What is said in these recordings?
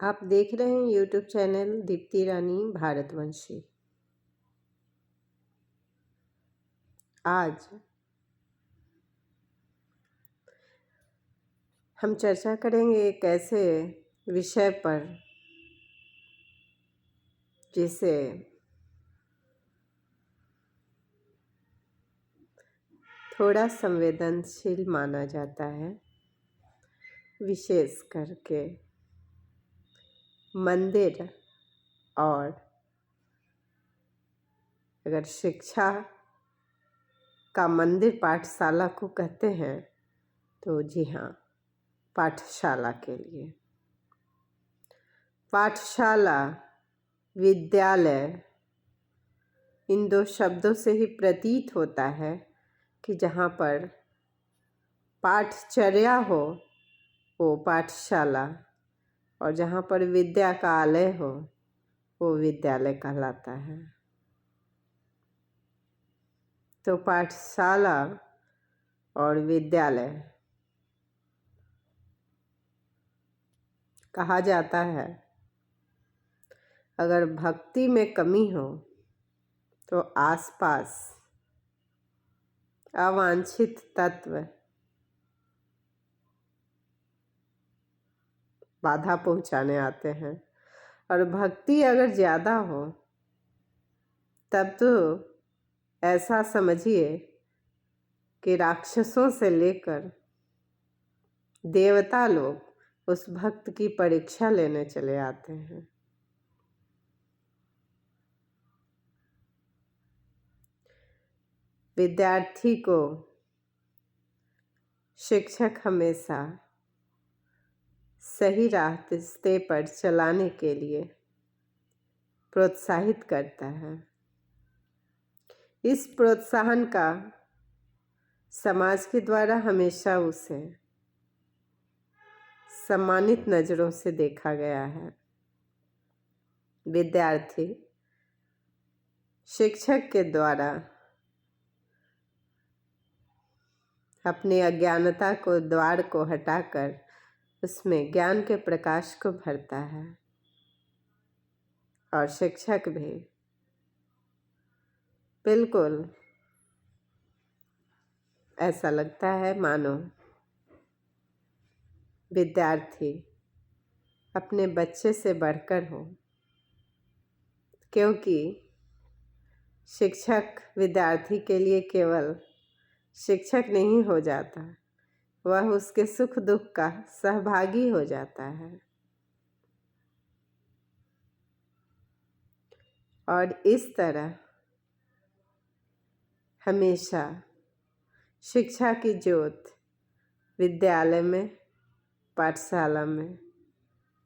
आप देख रहे हैं यूट्यूब चैनल दीप्ति रानी भारतवंशी। आज हम चर्चा करेंगे एक ऐसे विषय पर जिसे थोड़ा संवेदनशील माना जाता है, विशेष करके मंदिर और अगर शिक्षा का मंदिर पाठशाला को कहते हैं तो जी हाँ, पाठशाला के लिए। पाठशाला, विद्यालय, इन दो शब्दों से ही प्रतीत होता है कि जहाँ पर पाठचर्या हो वो पाठशाला, और जहाँ पर विद्या का आलय हो वो विद्यालय कहलाता है। तो पाठशाला और विद्यालय कहा जाता है, अगर भक्ति में कमी हो तो आसपास अवांछित तत्व बाधा पहुंचाने आते हैं, और भक्ति अगर ज़्यादा हो तब तो ऐसा समझिए कि राक्षसों से लेकर देवता लोग उस भक्त की परीक्षा लेने चले आते हैं। विद्यार्थी को शिक्षक हमेशा सही रास्ते पर चलाने के लिए प्रोत्साहित करता है। इस प्रोत्साहन का समाज के द्वारा हमेशा उसे सम्मानित नज़रों से देखा गया है। विद्यार्थी शिक्षक के द्वारा अपनी अज्ञानता को द्वार को हटाकर उसमें ज्ञान के प्रकाश को भरता है, और शिक्षक भी बिल्कुल ऐसा लगता है मानो विद्यार्थी अपने बच्चे से बढ़कर हो, क्योंकि शिक्षक विद्यार्थी के लिए केवल शिक्षक नहीं हो जाता, वह उसके सुख दुख का सहभागी हो जाता है। और इस तरह हमेशा शिक्षा की ज्योत विद्यालय में, पाठशाला में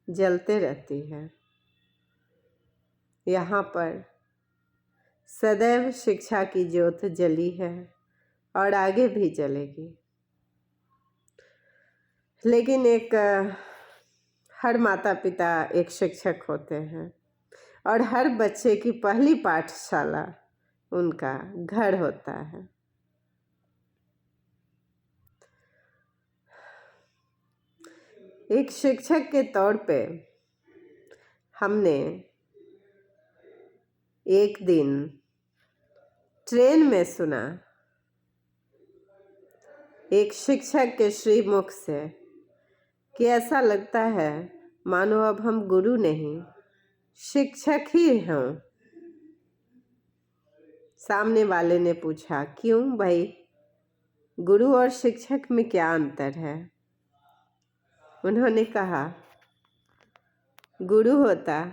जलते रहती है। यहाँ पर सदैव शिक्षा की ज्योत जली है और आगे भी जलेगी। लेकिन हर माता पिता एक शिक्षक होते हैं, और हर बच्चे की पहली पाठशाला उनका घर होता है। एक शिक्षक के तौर पे हमने एक दिन ट्रेन में सुना एक शिक्षक के श्रीमुख से कि ऐसा लगता है मानो अब हम गुरु नहीं शिक्षक ही हों। सामने वाले ने पूछा, क्यों भाई, गुरु और शिक्षक में क्या अंतर है? उन्होंने कहा, गुरु होता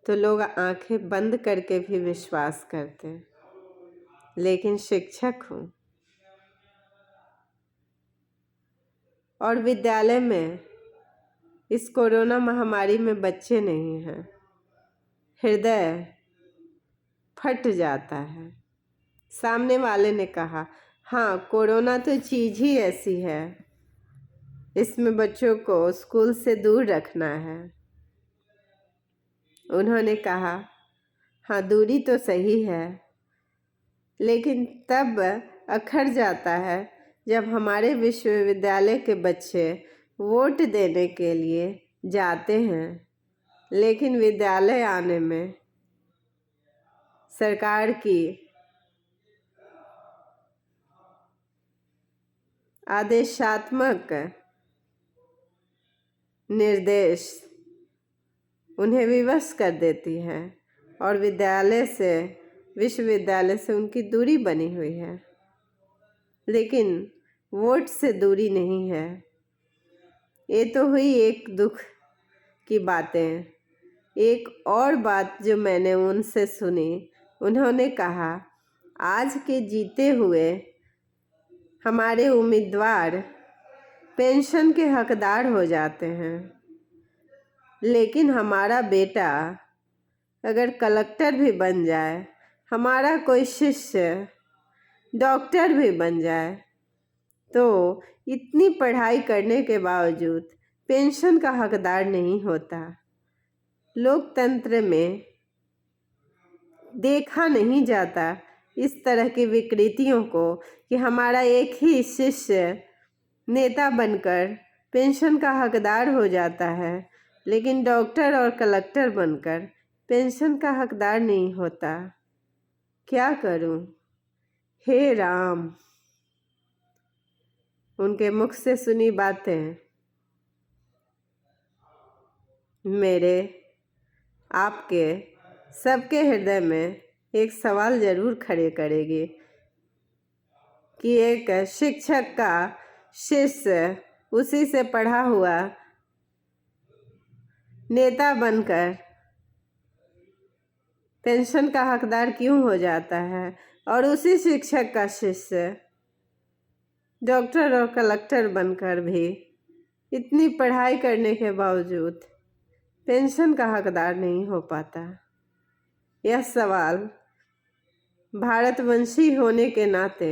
तो लोग आंखें बंद करके भी विश्वास करते, लेकिन शिक्षक हूँ। और विद्यालय में इस कोरोना महामारी में बच्चे नहीं हैं, हृदय फट जाता है। सामने वाले ने कहा, हाँ, कोरोना तो चीज़ ही ऐसी है, इसमें बच्चों को स्कूल से दूर रखना है। उन्होंने कहा, हाँ, दूरी तो सही है, लेकिन तब अखर जाता है जब हमारे विश्वविद्यालय के बच्चे वोट देने के लिए जाते हैं, लेकिन विद्यालय आने में सरकार की आदेशात्मक निर्देश उन्हें विवश कर देती है और विश्वविद्यालय से उनकी दूरी बनी हुई है। लेकिन वोट से दूरी नहीं है। ये तो हुई एक दुख की बातें। एक और बात जो मैंने उनसे सुनी, उन्होंने कहा, आज के जीते हुए हमारे उम्मीदवार पेंशन के हकदार हो जाते हैं, लेकिन हमारा बेटा अगर कलेक्टर भी बन जाए, हमारा कोई शिष्य डॉक्टर भी बन जाए, तो इतनी पढ़ाई करने के बावजूद पेंशन का हकदार नहीं होता। लोकतंत्र में देखा नहीं जाता इस तरह की विकृतियों को कि हमारा एक ही शिष्य नेता बनकर पेंशन का हकदार हो जाता है, लेकिन डॉक्टर और कलेक्टर बनकर पेंशन का हकदार नहीं होता। क्या करूं? हे राम! उनके मुख से सुनी बातें मेरे, आपके, सबके हृदय में एक सवाल जरूर खड़े करेगी कि एक शिक्षक का शिष्य उसी से पढ़ा हुआ नेता बनकर पेंशन का हकदार क्यों हो जाता है, और उसी शिक्षक का शिष्य डॉक्टर और कलेक्टर बनकर भी इतनी पढ़ाई करने के बावजूद पेंशन का हकदार नहीं हो पाता। यह सवाल भारतवंशी होने के नाते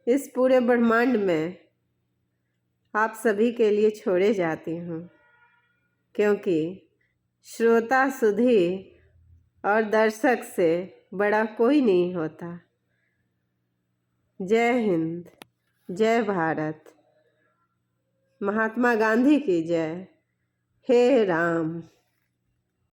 इस पूरे ब्रह्मांड में आप सभी के लिए छोड़े जाती हूँ, क्योंकि श्रोता सुधी और दर्शक से बड़ा कोई नहीं होता। जय हिंद, जय भारत, महात्मा गांधी की जय। हे राम।